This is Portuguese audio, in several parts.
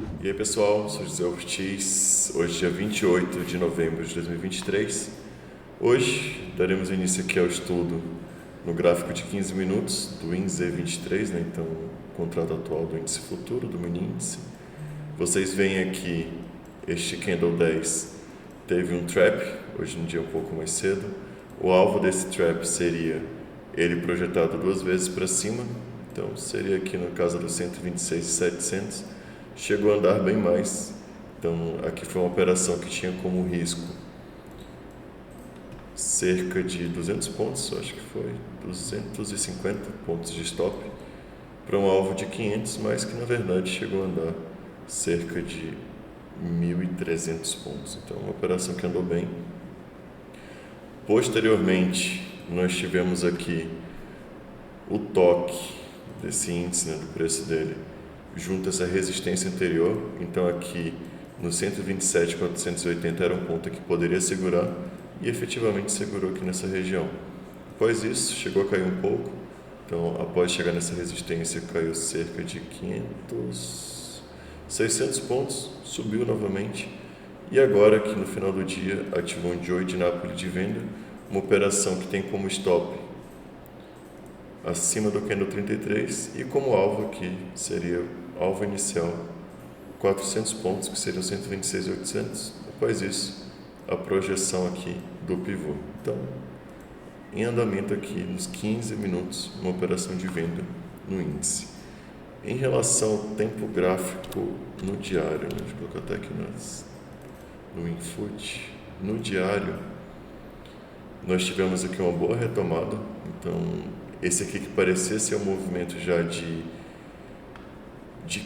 E aí pessoal, sou José Ortiz, hoje é dia 28 de novembro de 2023. Hoje daremos início aqui ao estudo no gráfico de 15 minutos do índice E23, né? Então o contrato atual do índice futuro, do mini índice. Vocês veem aqui, este candle 10 teve um trap, hoje em dia um pouco mais cedo. O alvo desse trap seria ele projetado duas vezes para cima, então seria aqui no caso dos 126.700. Chegou a andar bem mais, então aqui foi uma operação que tinha como risco cerca de 200 pontos, acho que foi 250 pontos de stop, para um alvo de 500, mas que na verdade chegou a andar cerca de 1.300 pontos, então uma operação que andou bem. Posteriormente, nós tivemos aqui o toque desse índice, né, do preço dele, junto a essa resistência anterior. Então aqui no 127.480 era um ponto que poderia segurar e efetivamente segurou aqui nessa região. Após isso, chegou a cair um pouco. Então, após chegar nessa resistência, caiu cerca de 600 pontos, subiu novamente. E agora, aqui no final do dia, ativou um Joy de Napoli de venda, uma operação que tem como stop acima do candle 33 e como alvo aqui seria alvo inicial 400 pontos, que seriam 126.800. Após isso, a projeção aqui do pivô. Então, em andamento aqui nos 15 minutos, uma operação de venda no índice. Em relação ao tempo gráfico no diário, né? Deixa eu colocar até aqui no Infoot. No diário, nós tivemos aqui uma boa retomada. Então, esse aqui que parecia ser um movimento já de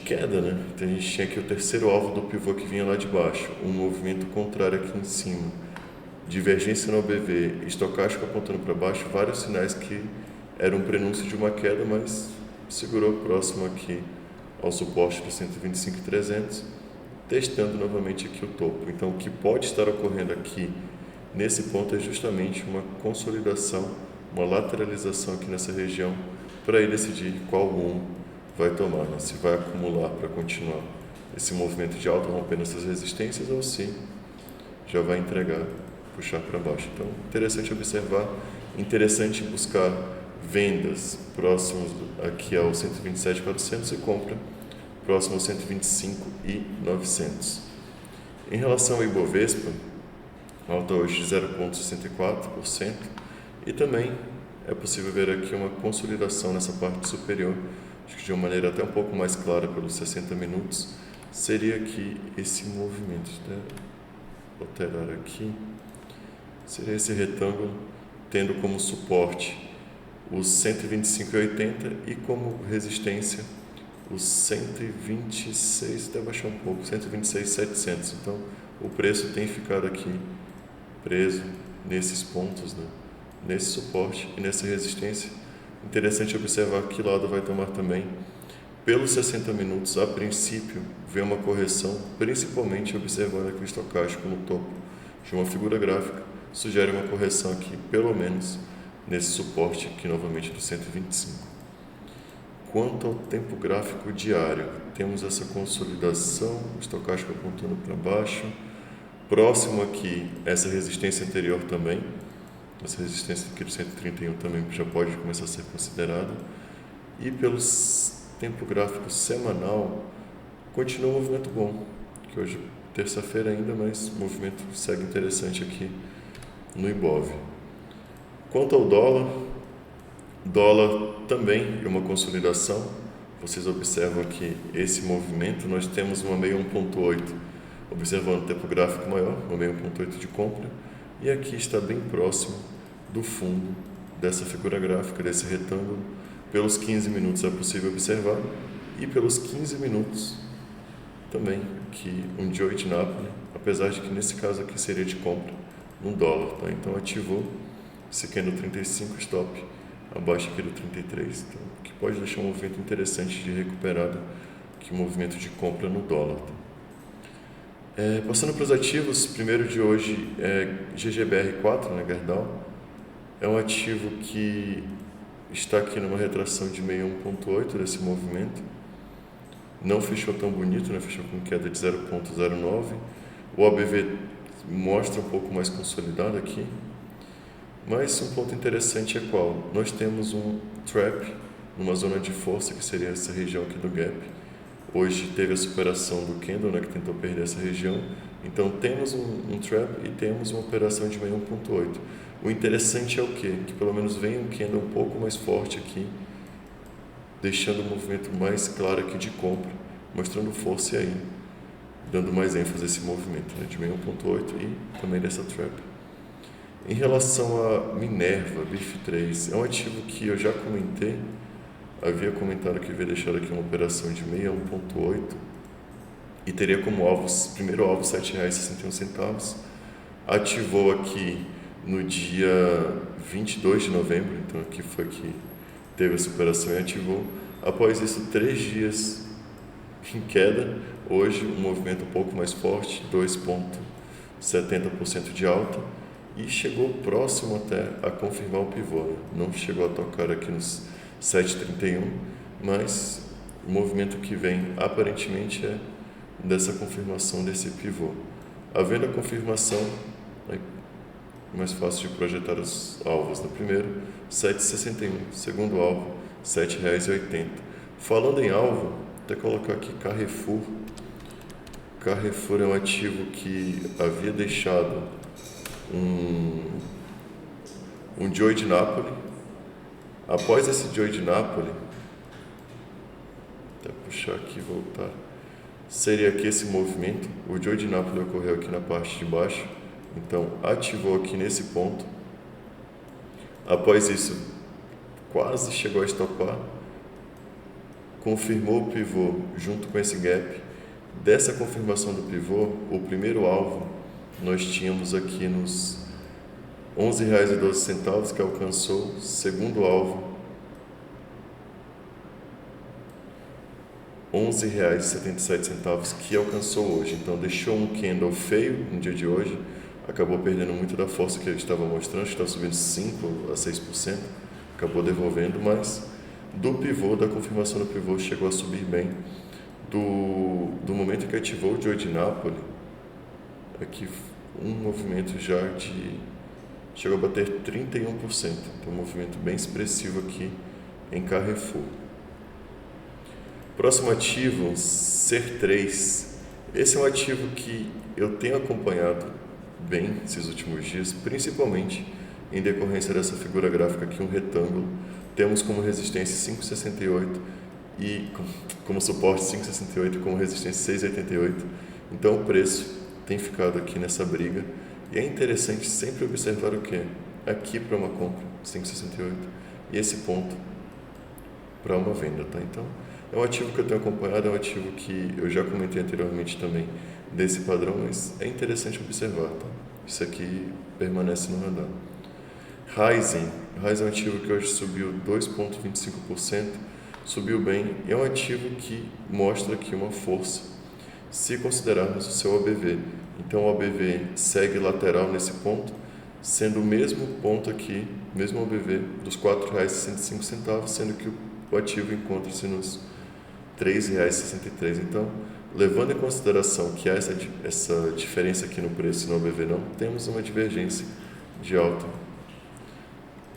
queda, né? Então a gente tinha aqui o terceiro alvo do pivô que vinha lá de baixo, um movimento contrário aqui em cima, divergência no OBV, estocástico apontando para baixo, vários sinais que eram um prenúncio de uma queda, mas segurou próximo aqui ao suporte do 125.300, testando novamente aqui o topo. Então o que pode estar ocorrendo aqui nesse ponto é justamente uma consolidação, uma lateralização aqui nessa região, para aí decidir qual rumo vai tomar, né? Se vai acumular para continuar esse movimento de alta rompendo essas resistências ou se já vai entregar, puxar para baixo. Então, interessante observar, interessante buscar vendas próximos aqui ao 127.400 e compra próximo ao 125.900. Em relação ao Ibovespa, alta hoje de 0,64% e também é possível ver aqui uma consolidação nessa parte superior. Acho que de uma maneira até um pouco mais clara pelos 60 minutos, seria aqui esse movimento. Vou alterar aqui. Seria esse retângulo, tendo como suporte os 125.80 e como resistência os 126, até baixar um pouco, 126.700. Então, o preço tem ficado aqui preso nesses pontos, né? Nesse suporte e nessa resistência. Interessante observar que lado vai tomar também. Pelos 60 minutos, a princípio, vem uma correção, principalmente observando aqui o estocástico no topo de uma figura gráfica, sugere uma correção aqui, pelo menos, nesse suporte aqui novamente do 125. Quanto ao tempo gráfico diário, temos essa consolidação, o estocástico apontando para baixo, próximo aqui, essa resistência anterior também, essa resistência aqui do 131 também já pode começar a ser considerada. E pelo tempo gráfico semanal, continua um movimento bom, que hoje é terça-feira ainda, mas o movimento segue interessante aqui no Ibov. Quanto ao dólar também é uma consolidação. Vocês observam aqui esse movimento, nós temos uma meia 1.8, observando o tempo gráfico maior, uma meia 1.8 de compra, e aqui está bem próximo do fundo dessa figura gráfica, desse retângulo. Pelos 15 minutos é possível observar, e pelos 15 minutos também aqui um Joy de Napoli, apesar de que nesse caso aqui seria de compra no dólar, tá? Então ativou esse candle 35 stop, abaixo aqui do 33, então, que pode deixar um movimento interessante de recuperada, que movimento de compra no dólar, tá? Passando para os ativos, primeiro de hoje é GGBR4, né, Gerdau. É um ativo que está aqui numa retração de meio 1.8 desse movimento. não fechou tão bonito, né? Fechou com queda de 0,09. O ABV mostra um pouco mais consolidado aqui. Mas um ponto interessante é qual? Nós temos um trap numa zona de força, que seria essa região aqui do gap. Hoje teve a superação do candle, né, que tentou perder essa região. Então temos um trap e temos uma operação de meia 1.8. O interessante é o quê? Que pelo menos vem um candle um pouco mais forte aqui, deixando o movimento mais claro aqui de compra, mostrando força aí, dando mais ênfase a esse movimento, né, de meia 1.8 e também dessa trap. Em relação a Minerva, BIF3, é um ativo que eu já comentei, havia comentado que havia deixado aqui uma operação de meia 1.8 e teria como alvo, primeiro alvo, R$ 7,61. Ativou aqui no dia 22 de novembro, então aqui foi que teve a superação e ativou. Após isso, 3 dias em queda, hoje um movimento um pouco mais forte, 2,70% de alta, e chegou próximo até a confirmar o pivô, né? Não chegou a tocar aqui nos 7,31, mas o movimento que vem aparentemente é dessa confirmação desse pivô. Havendo a confirmação, é mais fácil de projetar os alvos. No primeiro, 7,61. Segundo alvo, R$ 7,80. Falando em alvo, vou até colocar aqui Carrefour. Carrefour é um ativo que havia deixado um Joy de Napoli. Após esse Joy de Napoli, até puxar aqui e voltar, seria aqui esse movimento. O Joy de Napoli ocorreu aqui na parte de baixo, então ativou aqui nesse ponto. Após isso, quase chegou a estopar, confirmou o pivô junto com esse gap. Dessa confirmação do pivô, o primeiro alvo nós tínhamos aqui nos R$ 11,12, que alcançou. Segundo alvo, R$ 11,77, que alcançou hoje. Então deixou um candle feio no dia de hoje, acabou perdendo muito da força que ele estava mostrando, estava subindo 5% a 6%, acabou devolvendo, mas do pivô, da confirmação do pivô, chegou a subir bem. Do momento que ativou o Joy de Napoli, aqui um movimento já chegou a bater 31%, então um movimento bem expressivo aqui em Carrefour. Próximo ativo, Ser3. Esse é um ativo que eu tenho acompanhado bem esses últimos dias, principalmente em decorrência dessa figura gráfica aqui, um retângulo. Temos como resistência 5,68 e como suporte 5,68 e como resistência 6,88. Então o preço tem ficado aqui nessa briga e é interessante sempre observar o que? Aqui para uma compra 5,68 e esse ponto para uma venda, tá? Então é um ativo que eu tenho acompanhado, é um ativo que eu já comentei anteriormente também desse padrão, mas é interessante observar, tá? Isso aqui permanece no radar. Ryzen é um ativo que hoje subiu 2,25%, subiu bem e é um ativo que mostra aqui uma força, se considerarmos o seu ABV. Então o ABV segue lateral nesse ponto, sendo o mesmo ponto aqui, mesmo ABV dos R$ 4,65, sendo que o ativo encontra-se nos R$ 3,63. Então, levando em consideração que há essa diferença aqui no preço e no ABV não, temos uma divergência de alta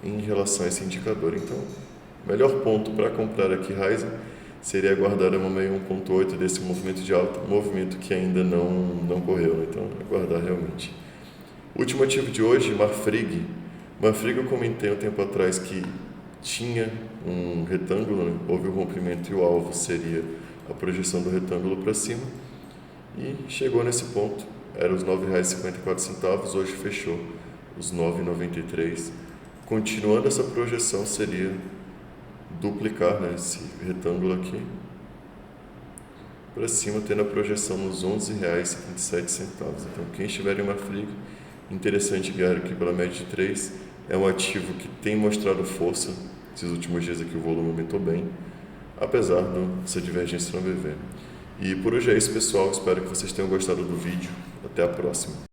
em relação a esse indicador. Então, o melhor ponto para comprar aqui Ryzen seria aguardar uma meia 1.8 desse movimento de alta, movimento que ainda não correu, né? Então aguardar realmente. Último ativo de hoje, Marfrig. Marfrig eu comentei um tempo atrás que tinha um retângulo, né? Houve o rompimento e o alvo seria a projeção do retângulo para cima e chegou nesse ponto, era os R$ 9,54, hoje fechou os R$ 9,93. Continuando essa projeção seria duplicar, né, esse retângulo aqui para cima, tendo a projeção nos R$ 11,77. Então quem estiver em Marfrig, interessante guiar aqui pela média de 3, é um ativo que tem mostrado força. Esses últimos dias aqui o volume aumentou bem, apesar dessa divergência no ABV. E por hoje é isso, pessoal, espero que vocês tenham gostado do vídeo, até a próxima.